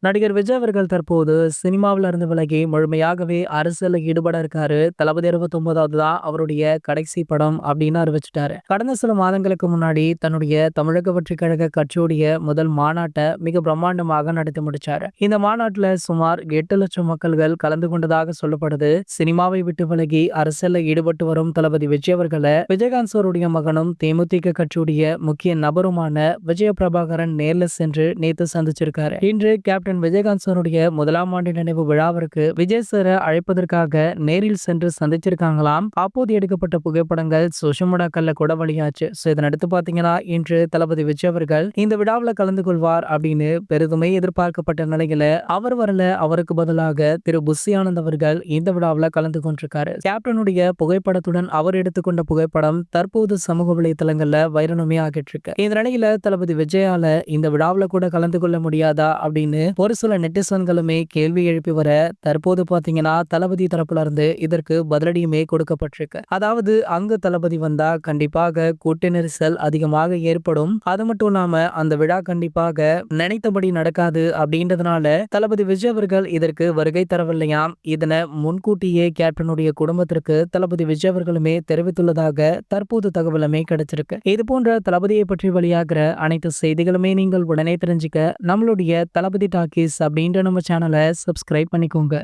நடிகர் விஜய் அவர்கள் தற்போது சினிமாவுல இருந்து விலகி முழுமையாகவே அரசியல்ல ஈடுபட இருக்காரு. தளபதி 29வது தான் அவருடைய கடைசி படம் அப்படின்னு அறிவிச்சுட்டாரு. கடந்த சில மாதங்களுக்கு முன்னாடி தன்னுடைய தமிழக வெற்றிக் கழக கட்சியுடைய முதல் மாநாட்டை மிக பிரம்மாண்டமாக நடத்தி முடிச்சாரு. இந்த மாநாட்டுல சுமார் 8 லட்சம் மக்கள்கள் கலந்து கொண்டதாக சொல்லப்படுது. சினிமாவை விட்டு விலகி அரசியல்ல ஈடுபட்டு வரும் தளபதி விஜய் அவர்களை விஜயகாந்த் சாருடைய மகனும் தேமுதிக கட்சியுடைய முக்கிய நபருமான விஜய பிரபாகரன் நேர்ல சென்று நேத்து சந்திச்சிருக்காரு. இன்று கேப்டன் விஜயகாந்த் சாருடைய முதலாம் ஆண்டு நினைவு விழாவிற்கு விஜய் சாரை அழைப்பதற்காக நேரில் சென்று சந்திச்சிருக்காங்களாம். அப்போது எடுக்கப்பட்ட புகைப்படங்கள் சோஷியல் மீடியாக்கள்ல கூட வெளியாச்சு. இதனடுத்து பாத்தீங்கன்னா இன்று தளபதி விஜய் அவர்கள் இந்த விழாவில் கலந்து கொள்வார் அப்படின்னு பெரிதுமே எதிர்பார்க்கப்பட்ட நிலையில அவர் வரல. அவருக்கு பதிலாக திரு புஷி ஆனந்த் அவர்கள் இந்த விழாவில் கலந்து கொண்டிருக்காரு. கேப்டனுடைய புகைப்படத்துடன் அவர் எடுத்துக்கொண்ட புகைப்படம் தற்போது சமூக வலைதளங்கள்ல வைரலுமே ஆகிட்டு இருக்கு. இந்த நிலையில தளபதி விஜயால இந்த விழாவில் கூட கலந்து கொள்ள முடியாதா அப்படின்னு ஒரு சில நெட்டிசன்களுமே கேள்வி எழுப்பி வர தற்போது பாத்தீங்கன்னா தளபதி தரப்புல இருந்து இதற்கு பதிலடியுமே கொடுக்கப்பட்டிருக்கு. அதாவது அங்க தளபதி வந்தா கண்டிப்பாக கூட்ட நெரிசல் அதிகமாக ஏற்படும். அது மட்டும் இல்லாம அந்த விழா கண்டிப்பாக நினைத்தபடி நடக்காது அப்படின்றதுனால தளபதி விஜய் அவர்கள் இதற்கு வருகை தரவில்லையாம். இதனை முன்கூட்டியே கேப்டனுடைய குடும்பத்திற்கு தளபதி விஜய் அவர்களுமே தெரிவித்துள்ளதாக தற்போது தகவலுமே கிடைச்சிருக்கு. இது போன்ற தளபதியை பற்றி வெளியாகிற அனைத்து செய்திகளுமே நீங்கள் உடனே தெரிஞ்சுக்க நம்மளுடைய தளபதி டாக்கீஸ் அப்படின்ற நம்ம சேனலை சப்ஸ்கிரைப் பண்ணிக்கோங்க.